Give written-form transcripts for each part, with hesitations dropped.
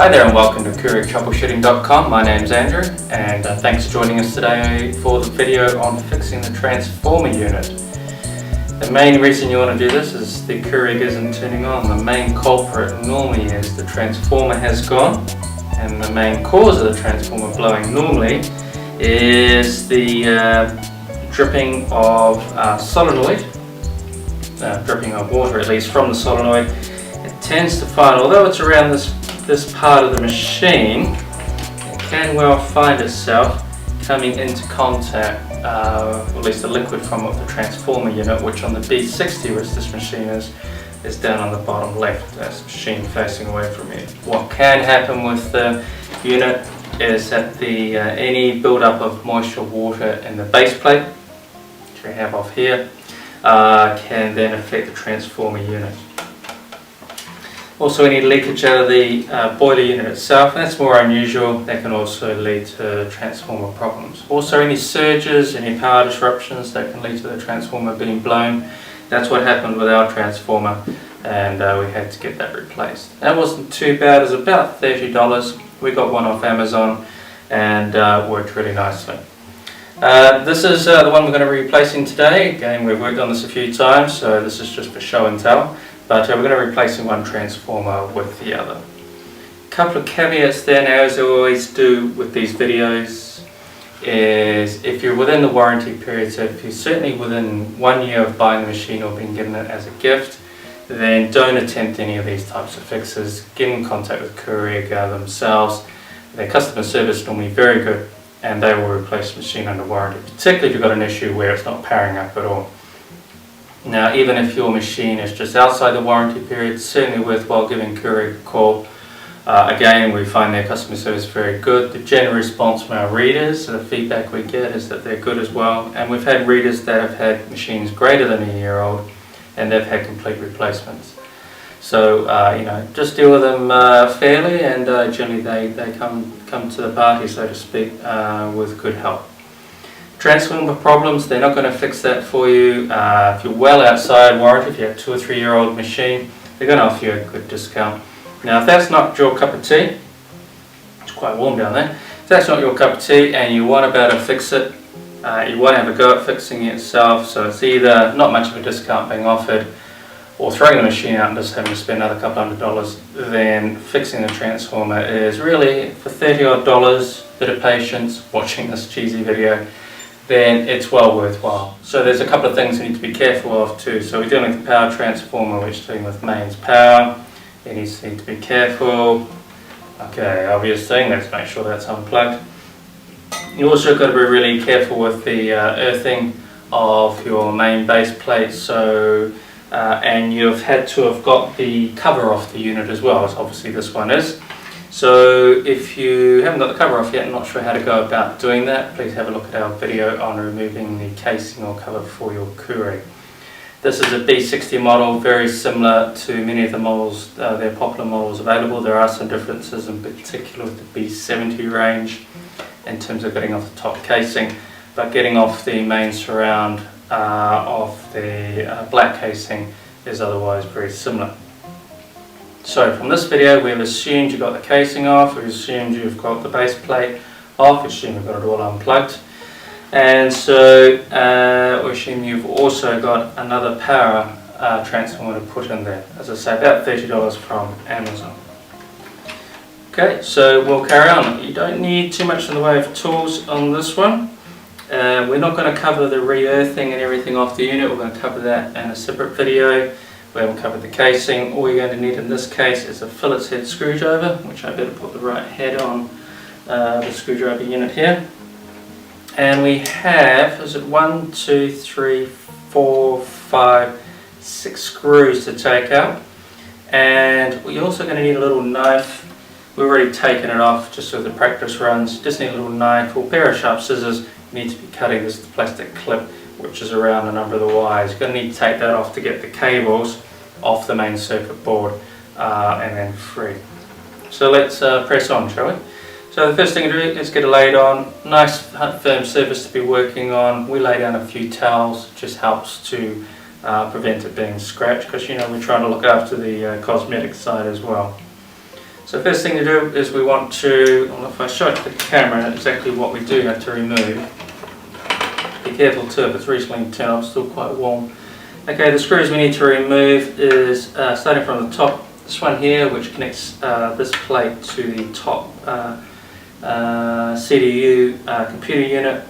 Hi there and welcome to KeurigTroubleshooting.com. My name's Andrew and thanks for joining us today for the video on fixing the transformer unit. The main reason you want to do this is the Keurig isn't turning on. The main culprit normally is the transformer has gone, and the main cause of the transformer blowing normally is the dripping of solenoid, dripping of water at least from the solenoid. It tends to find, although it's around this part of the machine, it can well find itself coming into contact, at least the liquid from the transformer unit, which on the B60, which this machine is down on the bottom left. That's the machine facing away from you. What can happen with the unit is that any build-up of moisture water in the base plate, which we have off here, can then affect the transformer unit. Also, any leakage out of the boiler unit itself, and that's more unusual. That can also lead to transformer problems. Also, any surges, any power disruptions that can lead to the transformer being blown. That's what happened with our transformer, and we had to get that replaced. That wasn't too bad. It was about $30. We got one off Amazon and worked really nicely. This is the one we're going to be replacing today. Again, we've worked on this a few times, so this is just for show and tell. But we're going to be replacing one transformer with the other. A couple of caveats there now, as I always do with these videos, is if you're within the warranty period, so if you're certainly within 1 year of buying the machine or being given it as a gift, then don't attempt any of these types of fixes. Get in contact with Keurig themselves. Their customer service is normally very good, and they will replace the machine under warranty, particularly if you've got an issue where it's not powering up at all. Now, even if your machine is just outside the warranty period, it's certainly worthwhile giving Keurig a call. Again, we find their customer service very good. The general response from our readers, the feedback we get is that they're good as well. And we've had readers that have had machines greater than a year old, and they've had complete replacements. So, just deal with them fairly, and generally they come to the party, so to speak, with good help. Transformer problems, they're not going to fix that for you. If you're well outside warranty, if you have a 2 or 3 year old machine, they're going to offer you a good discount. Now, if that's not your cup of tea, it's quite warm down there, if that's not your cup of tea and you want to be able to fix it, you want to have a go at fixing it yourself, so it's either not much of a discount being offered or throwing the machine out and just having to spend another couple $100, then fixing the transformer is really, for $30 odd, bit of patience, watching this cheesy video, then it's well worthwhile. So there's a couple of things we need to be careful of too. So we're dealing with the power transformer, which is dealing with mains power. You need to be careful. Okay, obvious thing, let's make sure that's unplugged. You also got to be really careful with the earthing of your main base plate. So, and you've had to have got the cover off the unit as well, as obviously this one is. So if you haven't got the cover off yet and not sure how to go about doing that, please have a look at our video on removing the casing or cover for your Keurig. This is a B60 model, very similar to many of the models, their popular models available. There are some differences, in particular with the B70 range in terms of getting off the top casing, but getting off the main surround of the black casing is otherwise very similar. So from this video, we've assumed you've got the casing off, we've assumed you've got the base plate off, we assume you've got it all unplugged, and so we assume you've also got another power transformer to put in there. As I say, about $30 from Amazon. Okay, so we'll carry on. You don't need too much in the way of tools on this one. We're not going to cover the re-earthing and everything off the unit, we're going to cover that in a separate video. We haven't covered the casing. All you're going to need in this case is a Phillips head screwdriver, which I better put the right head on the screwdriver unit here. And we have, is it 1, 2, 3, 4, 5, 6 screws to take out. And we're also going to need a little knife. We've already taken it off just so the practice runs. Just need a little knife or pair of sharp scissors. You need to be cutting this plastic clip which is around a number of the wires. You're going to need to take that off to get the cables off the main circuit board and then free. So let's press on, shall we? So the first thing to do is get it laid on. Nice firm surface to be working on. We lay down a few towels, it just helps to prevent it being scratched, because we're trying to look after the cosmetic side as well. So first thing to do is we want to, well, if I show it to the camera exactly what we do have to remove. Be careful too if it's recently turned off, still quite warm. Okay, the screws we need to remove is starting from the top, this one here which connects this plate to the top CDU computer unit.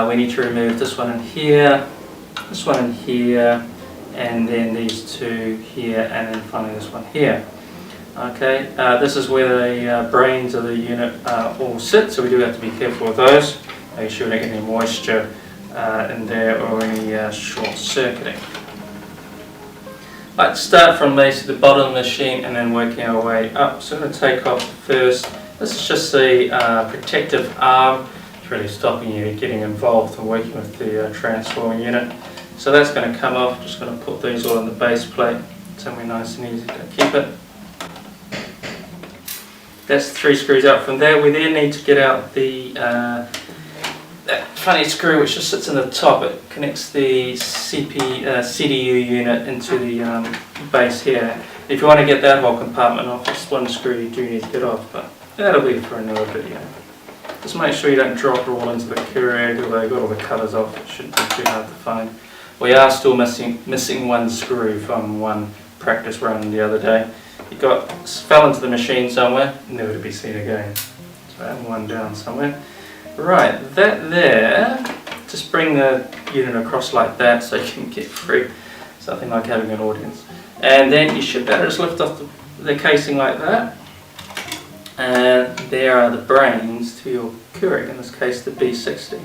We need to remove this one in here, this one in here, and then these two here, and then finally this one here. Okay, this is where the brains of the unit all sit, so we do have to be careful with those. Make sure we don't get any moisture in there or any short circuiting. Let's start from basically the bottom of the machine and then working our way up. So I'm going to take off first. This is just the protective arm. It's really stopping you getting involved and working with the transformer unit. So that's going to come off. Just going to put these all on the base plate. So we're nice and easy to keep it. That's 3 screws out from there. We then need to get out the that funny screw which just sits in the top. It connects the CDU unit into the base here. If you want to get that whole compartment off, it's one screw you do need to get off, but that'll be for another video. Just make sure you don't drop it all into the Keurig, although you've got all the covers off, it shouldn't be too hard to find. We are still missing one screw from one practice run the other day. It fell into the machine somewhere, never to be seen again. So I have one down somewhere. Right, that there, just bring the unit across like that so you can get free. Something like having an audience. And then you should be able to just lift off the casing like that. And there are the brains to your Keurig, in this case the B60.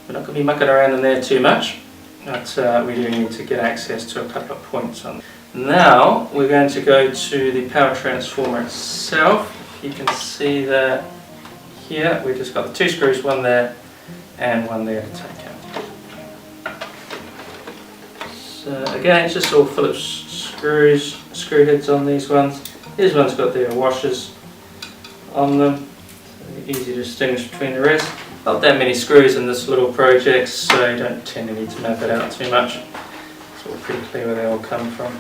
We're not going to be mucking around in there too much, but we do need to get access to a couple of points on. Now we're going to go to the power transformer itself. You can see that here we've just got the 2 screws, one there and one there to take out. So again, it's just all Phillips screws, screw heads on these ones. These ones got their washers on them, so easy to distinguish between the rest. Not that many screws in this little project, so you don't tend to need to map it out too much. It's all pretty clear where they all come from.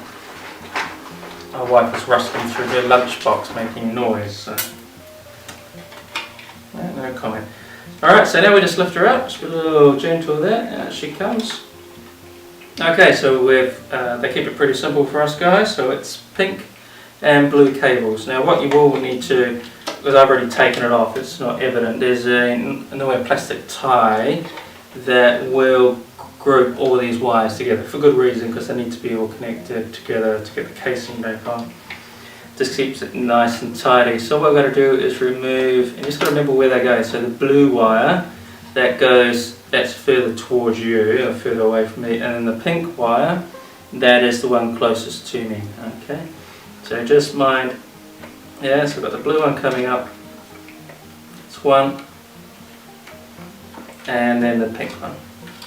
My wife was rustling through her lunchbox making noise, so no comment. Alright, so now we just lift her up, just a little gentle there, and out she comes. Okay, so they keep it pretty simple for us guys, so it's pink and blue cables. Now what you will need to, because I've already taken it off, it's not evident, there's an annoying plastic tie that will group all these wires together for good reason, because they need to be all connected together to get the casing back on. Just keeps it nice and tidy. So what we're going to do is remove, and you just got to remember where they go. So the blue wire, that's further towards you, or further away from me, and then the pink wire, that is the one closest to me. Okay, so just mind, yeah, so we've got the blue one coming up, it's 1, and then the pink one,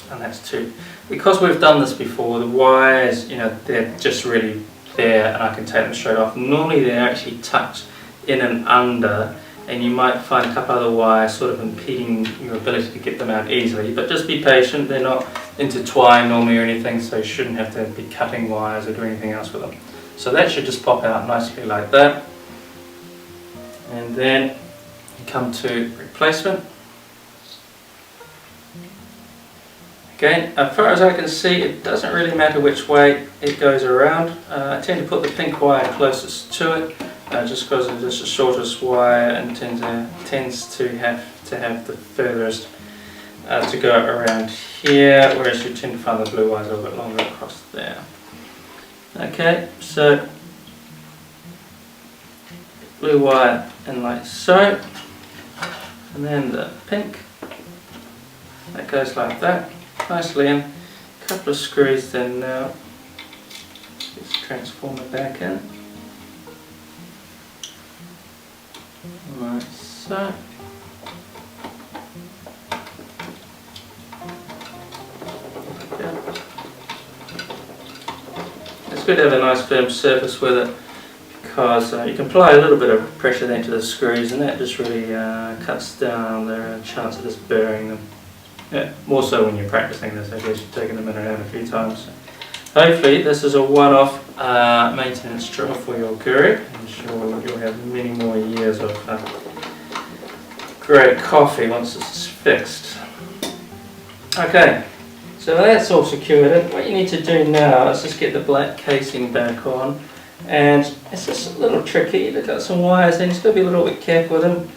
and that's 2. Because we've done this before, the wires, they're just really there, and I can take them straight off. Normally they're actually tucked in and under, and you might find a couple other wires sort of impeding your ability to get them out easily, but just be patient. They're not intertwined normally or anything, so you shouldn't have to be cutting wires or do anything else with them. So that should just pop out nicely like that, and then you come to replacement. Again, as far as I can see, it doesn't really matter which way it goes around. I tend to put the pink wire closest to it, just because it's the shortest wire and tends to have the furthest to go around here, whereas you tend to find the blue wires a little bit longer across there. Okay, so blue wire in like so, and then the pink, that goes like that. Nicely in, a couple of screws then now, let's transform it back in, like so. It's good to have a nice firm surface with it, because you can apply a little bit of pressure then to the screws, and that just really cuts down the chance of just burying them. Yeah, more so when you're practicing this, I guess you've taken them in and out a few times. So hopefully this is a one-off maintenance job for your Keurig. I'm sure you'll have many more years of great coffee once this is fixed. Okay, so that's all secured. What you need to do now is just get the black casing back on, and it's just a little tricky. You've got some wires in, you've got to be a little bit careful with them,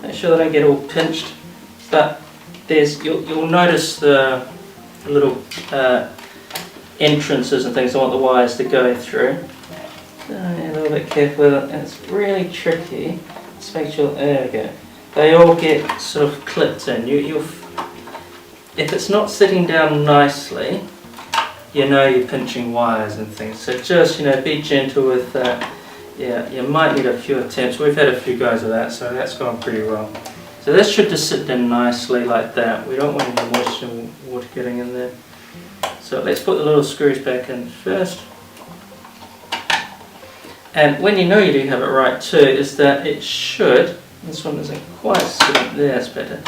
make sure they don't get all pinched. But you'll notice the little entrances and things I want the wires to go through. So a little bit careful with it, and it's really tricky. Just make sure, there we go. They all get sort of clipped in. If it's not sitting down nicely, you know you're pinching wires and things. So just be gentle with that. Yeah, you might need a few attempts. We've had a few goes of that, so that's gone pretty well. So this should just sit down nicely like that. We don't want any moisture and water getting in there. So let's put the little screws back in first. And when you know you do have it right too, is that it should, this one isn't quite sitting there, it's better.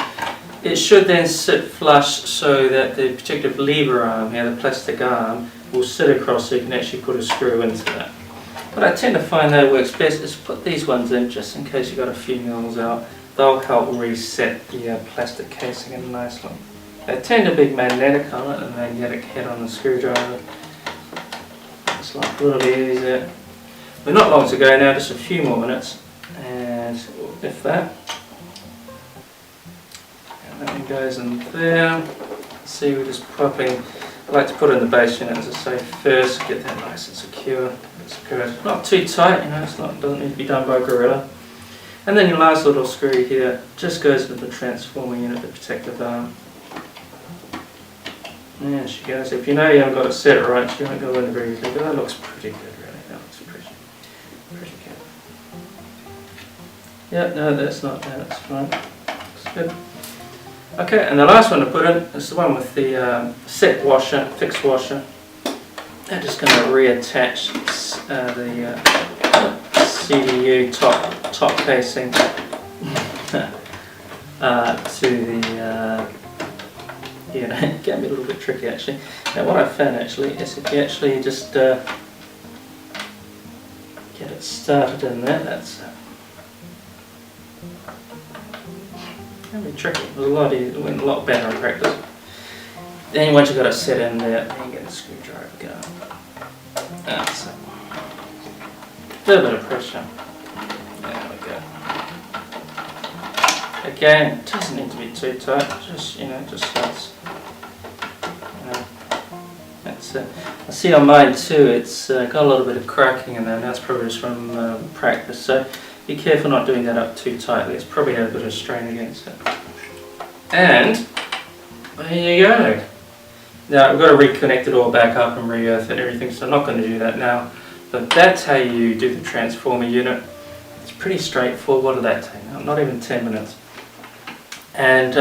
It should then sit flush so that the protective lever arm here, the plastic arm, will sit across so you can actually put a screw into that. What I tend to find that works best is put these ones in just in case you've got a few mils out. They'll help reset the plastic casing in nicely. They tend to be magnetic on it, the magnetic head on the screwdriver. It's like a little bit easier. We're not long to go now, just a few more minutes, and if that. And that one goes in there. See, we're just popping. I like to put it in the base unit, as I say, first, get that nice and secure. It's good. Not too tight, it's doesn't need to be done by a gorilla. And then your last little screw here just goes into the transformer unit, the protective arm. There she goes. If you know you haven't got it set right, she won't go in very easily, but that looks pretty good, really. That looks pretty good. Yeah, no, that's not bad, that's fine. Looks good. Okay, and the last one to put in is the one with the set washer, fixed washer. I'm just going to reattach the CDU top casing to the it can be a little bit tricky actually. Now what I found actually is if you actually just get it started in there, that's it. Can be tricky. It was a lot easier. It went a lot better in practice. Then once you've got it set in there, then you get the screwdriver going. That's it. A little bit of pressure. There we go. Again, it doesn't need to be too tight. Just just starts. That's it. I see on mine too. It's got a little bit of cracking in there. And that's probably just from practice. So be careful not doing that up too tightly. It's probably had a bit of strain against it. And there you go. Now I've got to reconnect it all back up and re-earth it and everything, so I'm not going to do that now. But that's how you do the transformer unit. It's pretty straightforward. What did that take? Not even 10 minutes. And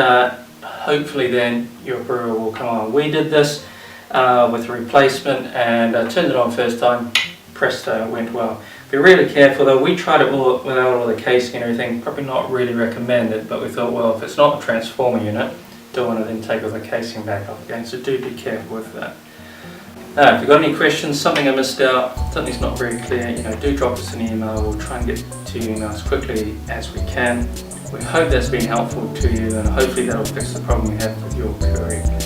hopefully then your brewer will come on. We did this with a replacement and turned it on first time. Presto, it went well. Be really careful though. We tried it all without all the casing and everything. Probably not really recommended, but we thought, well, if it's not a transformer unit, don't want to then take all the casing back off again, so do be careful with that. Now, if you've got any questions, something I missed out, something's not very clear, do drop us an email. We'll try and get to you as quickly as we can. We hope that's been helpful to you, and hopefully that'll fix the problem you have with your Keurig.